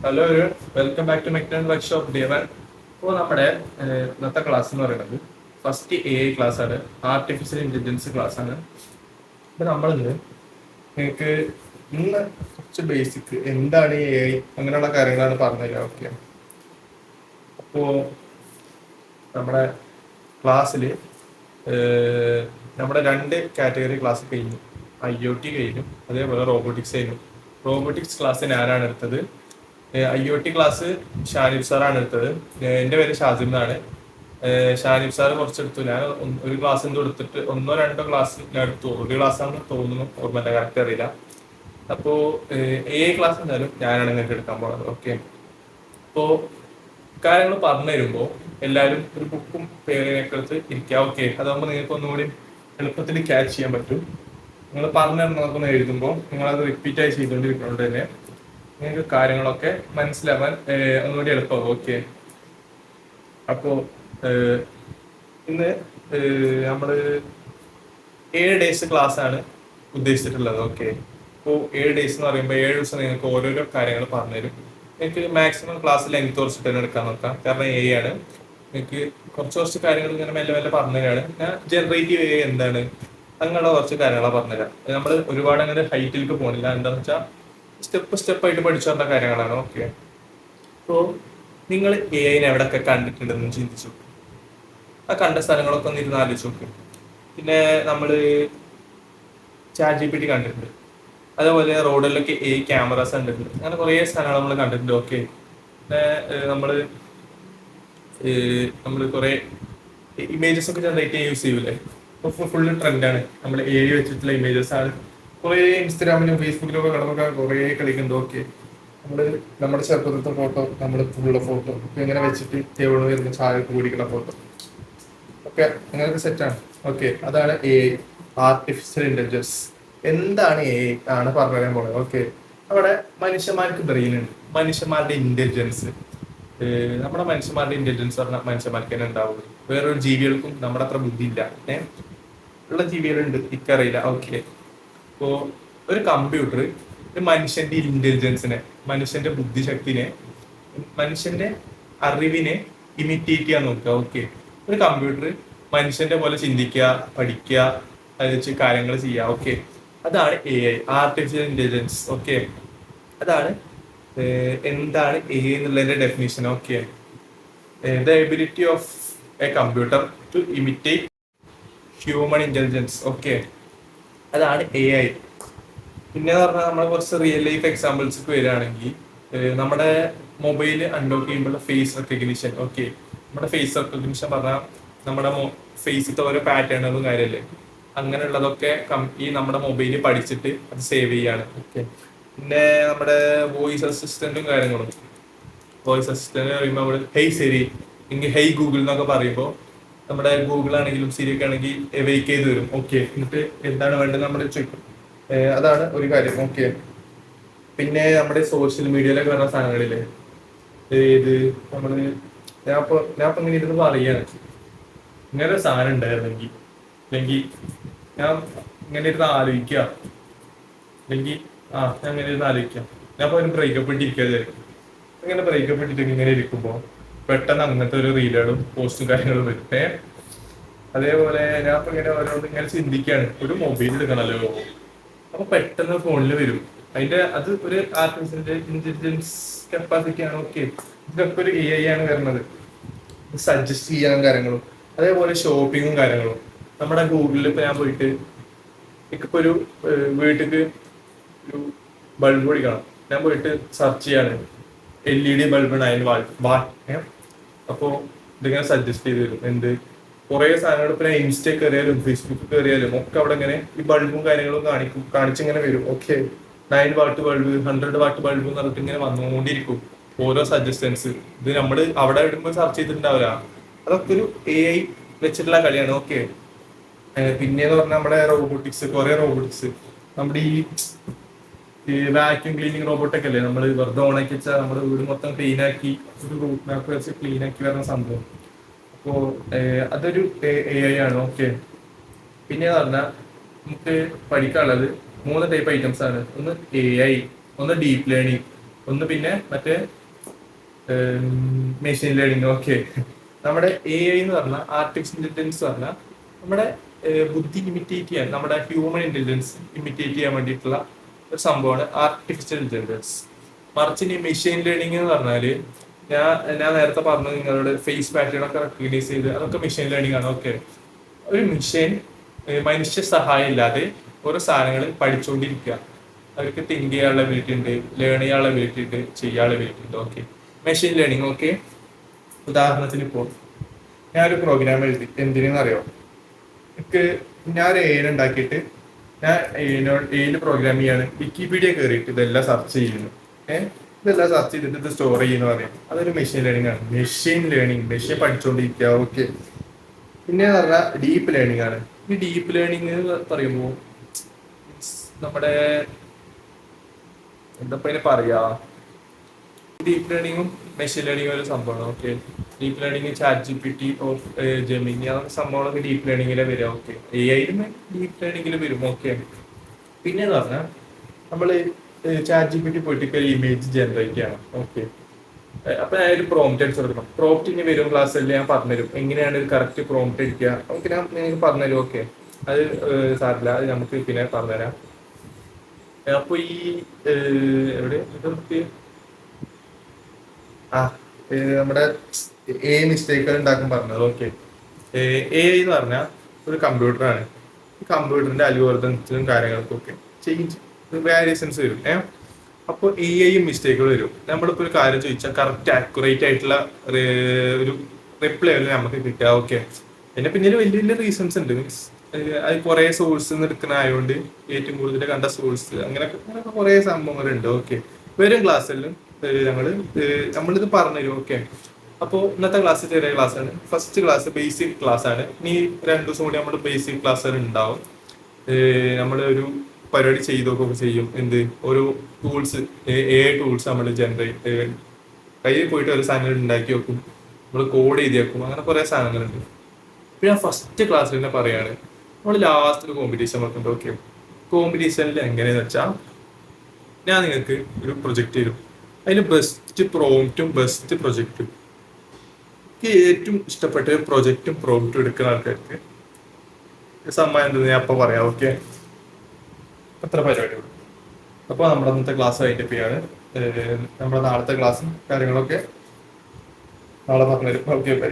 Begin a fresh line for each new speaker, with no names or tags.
Hello welcome back to മെക്ടൺ workshop ഡിയവൻ. ഇപ്പോൾ നമ്മുടെ ഇന്നത്തെ ക്ലാസ് എന്ന് പറയുന്നത് ഫസ്റ്റ് ക്ലാസ് ആണ്, ആർട്ടിഫിഷ്യൽ ഇന്റലിജൻസ് ക്ലാസ് ആണ്. ഇപ്പൊ നമ്മളിന്ന് നിങ്ങൾക്ക് ഇന്ന് കുറച്ച് ബേസിക് എന്താണ് അങ്ങനെയുള്ള കാര്യങ്ങളാണ് പറഞ്ഞുതരാം. ഓക്കെ, അപ്പോൾ നമ്മുടെ ക്ലാസ്സിൽ നമ്മുടെ രണ്ട് കാറ്റഗറി ക്ലാസ് കഴിഞ്ഞു. IoT കഴിഞ്ഞു, അതേപോലെ റോബോട്ടിക്സ് കഴിഞ്ഞു. റോബോട്ടിക്സ് ക്ലാസ് ഞാനാണ് എടുത്തത്. IoT ക്ലാസ് ഷാനിബ് സാറാണ് എടുത്തത്. എൻ്റെ പേര് ഷാസിം എന്നാണ്. ഷാനിബ് സാറ് കുറച്ചെടുത്തു. ഞാൻ ഒരു ക്ലാസ് എന്തോ എടുത്തിട്ട് ഒന്നോ രണ്ടോ ക്ലാസ് ഞാൻ എടുത്തു. ഒരു ക്ലാസ് ആണെന്ന് തോന്നുന്നു, ഓർമ്മ കറക്റ്റ് അറിയില്ല. അപ്പോൾ ക്ലാസ് എന്തായാലും ഞാനാണ് നിങ്ങൾക്ക് എടുക്കാൻ പോകുന്നത്. ഓക്കെ, അപ്പോൾ കാര്യങ്ങൾ പറഞ്ഞു തരുമ്പോൾ എല്ലാവരും ഒരു ബുക്കും പേനയൊക്കെ എടുത്ത് ഇരിക്കുക. ഓക്കെ, അതാകുമ്പോൾ നിങ്ങൾക്ക് ഒന്നുകൂടി എളുപ്പത്തിൽ ക്യാച്ച് ചെയ്യാൻ പറ്റും. നിങ്ങൾ പറഞ്ഞു തരുന്നതൊക്കെ എഴുതുമ്പോൾ നിങ്ങളത് റിപ്പീറ്റായി ചെയ്തുകൊണ്ടിരിക്കുന്നതുകൊണ്ട് തന്നെ നിങ്ങൾക്ക് കാര്യങ്ങളൊക്കെ മനസ്സിലാവാൻ ഒന്നുകൂടി എളുപ്പമാകും. ഓക്കെ, അപ്പോൾ ഇന്ന് നമ്മൾ 7 ഡേയ്സ് ക്ലാസ് ആണ് ഉദ്ദേശിച്ചിട്ടുള്ളത്. ഓക്കെ, അപ്പോൾ 7 ഡേയ്സ് എന്ന് പറയുമ്പോൾ 7 ദിവസം നിങ്ങൾക്ക് ഓരോരോ കാര്യങ്ങൾ പറഞ്ഞുതരും. നിങ്ങൾക്ക് മാക്സിമം ക്ലാസ് ലെങ്ത് കുറച്ചിട്ട് തന്നെ എടുക്കാൻ നോക്കാം, കാരണം ആണ്. നിങ്ങൾക്ക് കുറച്ച് കാര്യങ്ങൾ ഇങ്ങനെ മെല്ലെ മെല്ലെ പറഞ്ഞുതരാണ്. ഞാൻ ജനറേറ്റീവ് എന്താണ് അങ്ങനെയുള്ള കുറച്ച് കാര്യങ്ങളാണ് പറഞ്ഞുതരാം. നമ്മൾ ഒരുപാട് അങ്ങനെ ഹൈറ്റിലേക്ക് പോകണില്ല. എന്താണെന്ന് വെച്ചാൽ സ്റ്റെപ്പായിട്ട് പഠിച്ചു വന്ന കാര്യങ്ങളാണ്. ഓക്കെ, അപ്പോൾ നിങ്ങൾ നെ എവിടെയൊക്കെ കണ്ടിട്ടുണ്ടെന്ന് ചിന്തിച്ചു. ആ കണ്ട സ്ഥലങ്ങളൊക്കെ ഒന്ന് ഇരുന്ന് ആലോചിച്ച് നോക്കും. പിന്നെ നമ്മൾ ChatGPT കണ്ടിട്ടുണ്ട്, അതേപോലെ റോഡിലൊക്കെ ക്യാമറാസ് കണ്ടിട്ടുണ്ട്. അങ്ങനെ കുറേ സ്ഥലങ്ങൾ നമ്മൾ കണ്ടിട്ടുണ്ട്. ഓക്കെ, പിന്നെ നമ്മൾ കുറേ ഇമേജസ് ഒക്കെ ജനറേറ്റ് യൂസ് ചെയ്യൂലേ. ഇപ്പോൾ ഫുള്ള് ട്രെൻഡാണ് നമ്മൾ വെച്ചിട്ടുള്ള ഇമേജസ് ആണ്. കുറേ ഇൻസ്റ്റാഗ്രാമിലും ഫേസ്ബുക്കിലും ഒക്കെ കടന്നൊക്കെ കുറേ കളിക്കുന്നുണ്ട്. ഓക്കെ, നമ്മുടെ ചെറുപ്പത്തെ ഫോട്ടോ, നമ്മുടെ ഫുള്ള ഫോട്ടോ ഒക്കെ ഇങ്ങനെ വെച്ചിട്ട് എവിടെ വരുന്ന ചായ കൂടിക്കുന്ന ഫോട്ടോ ഒക്കെ അങ്ങനത്തെ സെറ്റാണ്. ഓക്കെ, അതാണ് ആർട്ടിഫിഷ്യൽ ഇന്റലിജൻസ്. എന്താണ് ആണ് പറഞ്ഞു തരാൻ പോകുന്നത്. ഓക്കെ, അവിടെ മനുഷ്യന്മാർക്ക് ബ്രെയിൻ ഉണ്ട്, മനുഷ്യന്മാരുടെ ഇന്റലിജൻസ്. നമ്മുടെ മനുഷ്യന്മാരുടെ ഇന്റലിജൻസ് പറഞ്ഞാൽ മനുഷ്യന്മാർക്ക് തന്നെ ഉണ്ടാവുള്ളൂ. വേറൊരു ജീവികൾക്കും നമ്മുടെ അത്ര ബുദ്ധി ഇല്ല. ഉള്ള ജീവികളുണ്ട്, ഇക്കറിയില്ല. ഓക്കെ, ഇപ്പോ ഒരു കമ്പ്യൂട്ടർ മനുഷ്യന്റെ ഇന്റലിജൻസിനെ, മനുഷ്യന്റെ ബുദ്ധിശക്തിനെ, മനുഷ്യന്റെ അറിവിനെ ഇമിറ്റേറ്റ് ചെയ്യാൻ നോക്കുക. ഓക്കെ, ഒരു കമ്പ്യൂട്ടർ മനുഷ്യന്റെ പോലെ ചിന്തിക്കുക, പഠിക്കുക, അത് വെച്ച് കാര്യങ്ങൾ ചെയ്യുക. ഓക്കെ, അതാണ് ആർട്ടിഫിഷ്യൽ ഇന്റലിജൻസ്. ഓക്കെ, അതാണ് എന്താണ് എന്നുള്ളതിന്റെ definition. Okay, the ability of a computer to imitate human intelligence. Okay, അതാണ് പിന്നെ പറഞ്ഞാൽ നമ്മളെ കുറച്ച് റിയൽ ലൈഫ് എക്സാമ്പിൾസ് വരികയാണെങ്കിൽ നമ്മുടെ മൊബൈൽ അൺലോക്ക് ചെയ്യുമ്പോൾ ഫേസ് റെക്കഗ്നിഷൻ. ഓക്കെ, നമ്മുടെ ഫേസ് റെക്കഗ്നിഷൻ പറഞ്ഞാൽ നമ്മുടെ ഫേസിലത്തെ ഓരോ പാറ്റേണുകളും കാര്യമല്ലേ, അങ്ങനെയുള്ളതൊക്കെ ഈ നമ്മുടെ മൊബൈലിൽ പഠിച്ചിട്ട് അത് സേവ് ചെയ്യാണ്. ഓക്കെ, പിന്നെ നമ്മുടെ വോയിസ് അസിസ്റ്റന്റും കാര്യങ്ങളും. വോയിസ് അസിസ്റ്റന്റ് പറയുമ്പോൾ നമ്മൾ ഹെയ് സിരി, എങ്കിൽ ഹെയ് ഗൂഗിൾ എന്നൊക്കെ പറയുമ്പോൾ നമ്മുടെ ഗൂഗിൾ ആണെങ്കിലും സിരി ഒക്കെ ആണെങ്കിൽ വെയിക്ക് ചെയ്ത് വരും. ഓക്കെ, എന്നിട്ട് എന്താണ് വേണ്ടത് നമ്മൾ ചോദിക്കും. അതാണ് ഒരു കാര്യം. ഓക്കെ, പിന്നെ നമ്മുടെ സോഷ്യൽ മീഡിയയിലൊക്കെ വരുന്ന സാധനങ്ങളില്ലേ, ഇത് നമ്മള് ഞാനിപ്പോ ഇങ്ങനെ ഇരുന്ന് പറയാണ്, ഇങ്ങനെ ഒരു സാധനം ഉണ്ടായിരുന്നെങ്കിൽ, അല്ലെങ്കിൽ ഞാൻ ഇങ്ങനെ ഇരുന്ന് ആലോചിക്കുക, അല്ലെങ്കിൽ ഞാൻ ഇങ്ങനെ ഇരുന്ന് ആലോചിക്കാം, ഞാൻ ഇപ്പൊ ഒരു ബ്രേക്കപ്പ് ഇട്ടിരിക്കുക. ഇങ്ങനെ ബ്രേക്കപ്പ് ഇട്ടിട്ട് ഇങ്ങനെ ഇരിക്കുമ്പോ പെട്ടെന്ന് അങ്ങനത്തെ ഒരു റീലുകളും പോസ്റ്റും കാര്യങ്ങളും വരും. അതേപോലെ ഞാൻ ഇപ്പൊ ഇങ്ങനെ ഓരോന്ന് ഇങ്ങനെ ചിന്തിക്കുകയാണ്, ഒരു മൊബൈൽ എടുക്കണല്ലോ, അപ്പൊ പെട്ടെന്ന് ഫോണിൽ വരും. അത് ഒരു ആർട്ടിഫിഷ്യൽ ഇന്റലിജൻസ് കപ്പാസിറ്റി ആണ്. ഓക്കെ, ഇതൊക്കെ ഒരു ആണ് വരുന്നത്, സജസ്റ്റ് ചെയ്യാനും കാര്യങ്ങളും. അതേപോലെ ഷോപ്പിങ്ങും കാര്യങ്ങളും. നമ്മുടെ ഗൂഗിളിൽ ഇപ്പൊ ഞാൻ പോയിട്ട് ഇപ്പൊ ഒരു വീട്ടിക്ക് ഒരു ബൾബ് പിടിക്കണം, ഞാൻ പോയിട്ട് സെർച്ച് ചെയ്യാണ് LED ബൾബ് 9 വാട്ട്. അപ്പോൾ ഇതിങ്ങനെ സജസ്റ്റ് ചെയ്ത് തരും. കുറെ സാധനങ്ങൾ ഇപ്പൊ ഇൻസ്റ്റ കയറിയാലും ഫേസ്ബുക്ക് കയറിയാലും ഒക്കെ അവിടെ ഇങ്ങനെ ഈ ബൾബും കാര്യങ്ങളും കാണിച്ചിങ്ങനെ വരും. Okay, 9 watt bulb, 100 watt bulb എന്ന് പറഞ്ഞിട്ട് ഇങ്ങനെ വന്നുകൊണ്ടിരിക്കും ഓരോ സജസ്റ്റൻസ്. ഇത് നമ്മൾ അവിടെ ഇടുമ്പോൾ സെർച്ച് ചെയ്തിട്ടുണ്ടാവില്ല. അതൊക്കെ ഒരു വെച്ചിട്ടുള്ള കളിയാണ്. ഓക്കെ, പിന്നെന്ന് പറഞ്ഞാൽ നമ്മുടെ റോബോട്ടിക്സ്, കുറെ റോബോട്ടിക്സ്, നമ്മുടെ ഈ വാക്യൂം ക്ലീനിങ് റോബോട്ടൊക്കെ അല്ലേ, നമ്മൾ വെറുതെ ഓണാക്കി വെച്ചാൽ നമ്മുടെ വീട് മൊത്തം ക്ലീൻ ആക്കി ഒരു റൂട്ട് മാപ്പ് വെച്ച് ക്ലീൻ ആക്കി വരുന്ന സംഭവം. അപ്പോ അതൊരു ആണ്. ഓക്കെ, പിന്നെ പറഞ്ഞാൽ നമുക്ക് പഠിക്കാനുള്ളത് 3 ടൈപ്പ് ഐറ്റംസ് ആണ്. ഒന്ന് ഒന്ന് ഡീപ്പ് ലേണിംഗ്, ഒന്ന് പിന്നെ മറ്റേ മെഷീൻ ലേണിംഗ്. ഓക്കെ, നമ്മുടെ AI എന്ന് പറഞ്ഞാൽ ആർട്ടിഫിഷ്യൽ ഇന്റലിജൻസ് പറഞ്ഞാൽ നമ്മുടെ ബുദ്ധി ഇമിറ്റേറ്റ് ചെയ്യാൻ, നമ്മുടെ ഹ്യൂമൻ ഇന്റലിജൻസ് ഇമിറ്റേറ്റ് ചെയ്യാൻ വേണ്ടിയിട്ടുള്ള ഒരു സംഭവമാണ് ആർട്ടിഫിഷ്യൽ ഇന്റലിജൻസ്. മറിച്ച് ഇനി മെഷീൻ ലേണിംഗ് എന്ന് പറഞ്ഞാല് ഞാൻ ഞാൻ നേരത്തെ പറഞ്ഞു നിങ്ങളോട് ഫേസ് പാറ്റേൺ ഒക്കെ റെക്കഗ്നൈസ് ചെയ്ത് അതൊക്കെ മെഷീൻ ലേണിംഗ് ആണ്. ഓക്കെ, ഒരു മെഷീൻ മനുഷ്യ സഹായം ഇല്ലാതെ ഓരോ സാധനങ്ങൾ പഠിച്ചുകൊണ്ടിരിക്കുക. അവർക്ക് തിങ്ക് ചെയ്യാനുള്ള എബിലിറ്റി ഉണ്ട്, ലേൺ ചെയ്യാനുള്ള എബിലിറ്റി ഉണ്ട്, ചെയ്യാനുള്ള എബിലിറ്റി ഉണ്ട്. Okay, machine learning. ഓക്കെ, ഉദാഹരണത്തിന് ഇപ്പോൾ ഞാനൊരു പ്രോഗ്രാം എഴുതി. എന്തിനെന്ന് അറിയോ? എനിക്ക് ഞാനൊരു AI ഉണ്ടാക്കിയിട്ട് ഞാൻ AI പ്രോഗ്രാം ചെയ്യാണ്. വിക്കിപീഡിയ കയറിയിട്ട് ഇതെല്ലാം സെർച്ച് ചെയ്യുന്നു. ഇതെല്ലാം സെർച്ച് ചെയ്തിട്ട് ഇത് സ്റ്റോർ ചെയ്യുന്ന പറയും. അതൊരു മെഷീൻ ലേണിംഗ് ആണ്. മെഷീൻ ലേണിംഗ്, മെഷീൻ പഠിച്ചുകൊണ്ടിരിക്കുക. ഓക്കെ, പിന്നെ പറഞ്ഞാൽ ഡീപ്പ് ലേണിംഗ് ആണ്. ഈ ഡീപ്പ് ലേണിംഗ് എന്ന് പറയുമ്പോൾ നമ്മുടെ എന്താ പറയാ, ഡീപ്പ് ലേണിംഗും മെഷീൻ ലേണിംഗും ഒരു സംഭവമാണ്. Okay, deep learning ChatGPT Gemini അതൊക്കെ സംഭവങ്ങളൊക്കെ ഡീപ്പ് ലേണിംഗിലെ വരും. ഓക്കെ, AI ഡീപ്പ് ലേണിംഗിൽ വരും. ഓക്കെ, പിന്നെ എന്ന് പറഞ്ഞാൽ നമ്മൾ ChatGPT പോയിട്ട് ഇമേജ് ജനറേറ്റ് ചെയ്യണം. ഓക്കെ, അപ്പൊ ഞാൻ ഒരു പ്രോംപ്റ്റ് അടിച്ചു കൊടുക്കണം. പ്രോംപ്റ്റ് ഇനി വരും ക്ലാസ്സിൽ ഞാൻ പറഞ്ഞുതരും എങ്ങനെയാണ് ഒരു കറക്റ്റ് പ്രോംപ്റ്റ് അടിക്കുക. നമുക്ക് ഞാൻ നിങ്ങൾക്ക് പറഞ്ഞുതരും. ഓക്കെ, അത് സാറില്ല, അത് നമുക്ക് പിന്നെ പറഞ്ഞുതരാം. അപ്പൊ ഈ എവിടെ നമ്മുടെ മിസ്റ്റേക്കുകൾ ഉണ്ടാക്കാൻ പറഞ്ഞത്. ഓക്കെ, AI എന്ന് പറഞ്ഞാൽ ഒരു കമ്പ്യൂട്ടറാണ്. ഈ കമ്പ്യൂട്ടറിന്റെ അൽഗോരിതംസിലും കാര്യങ്ങൾക്കും ഒക്കെ ചേഞ്ച് വേരിയേഷൻസ് വരും. അപ്പോൾ AI മിസ്റ്റേക്കുകൾ വരും. നമ്മളിപ്പോൾ ഒരു കാര്യം ചോദിച്ചാൽ കറക്റ്റ് ആക്യുറേറ്റ് ആയിട്ടുള്ള ഒരു റിപ്ലൈ അല്ല നമുക്ക് കിട്ടുക. ഓക്കെ, പിന്നെ പിന്നീട് വലിയ വലിയ റീസൺസ് ഉണ്ട്. മീൻസ് അത് കുറെ സോഴ്സ് നിന്ന് എടുക്കുന്ന ആയതുകൊണ്ട് ഏറ്റവും കൂടുതൽ കണ്ട സോഴ്സ് അങ്ങനെയൊക്കെ കുറെ സംഭവങ്ങളുണ്ട്. ഓക്കെ, വരും ക്ലാസ്സിലും നമ്മളിത് പറഞ്ഞുതരും. ഓക്കെ, അപ്പോൾ ഇന്നത്തെ ക്ലാസ് ചെറിയ ക്ലാസ് ആണ്. ഫസ്റ്റ് ക്ലാസ് ബേസിക് ക്ലാസ് ആണ്. ഇനി 2 ദിവസം കൂടി നമ്മൾ ബേസിക് ക്ലാസ് ഉണ്ടാവും. നമ്മൾ ഒരു പരിപാടി ചെയ്തൊക്കെ ചെയ്യും. എന്ത് ഓരോ ടൂൾസ്, AI ടൂൾസ് നമ്മൾ ജനറേറ്റ് കയ്യിൽ പോയിട്ട് ഒരു സാധനങ്ങൾ ഉണ്ടാക്കി വെക്കും, നമ്മൾ കോഡ് ചെയ്ത് വെക്കും. അങ്ങനെ കുറെ സാധനങ്ങളുണ്ട്. പിന്നെ ഞാൻ ഫസ്റ്റ് ക്ലാസ്സിൽ തന്നെ പറയാണ്, നമ്മൾ ലാസ്റ്റ് ഒരു കോമ്പറ്റീഷൻ വെക്കുന്നുണ്ട്. ഓക്കെ, കോമ്പറ്റീഷനിൽ എങ്ങനെയാന്ന് വെച്ചാൽ ഞാൻ നിങ്ങൾക്ക് ഒരു പ്രൊജക്റ്റ് തരും. അതിൽ ബെസ്റ്റ് പ്രോംപ്റ്റും ബെസ്റ്റ് പ്രൊജക്റ്റും, എനിക്ക് ഏറ്റവും ഇഷ്ടപ്പെട്ട പ്രൊജക്റ്റും പ്രോംപ്റ്റും എടുക്കുന്ന ആൾക്കാർക്ക് സമ്മാനം എന്തെന്ന് ഞാൻ അപ്പോൾ പറയാം. ഓക്കെ, അത്ര പരിപാടി. അപ്പോൾ നമ്മുടെ അന്നത്തെ ക്ലാസ് വൈൻഡപ്പ് ചെയ്യാണ്. നമ്മുടെ നാളത്തെ ക്ലാസ്സും കാര്യങ്ങളൊക്കെ നാളെ പറഞ്ഞുതരും. Okay, by.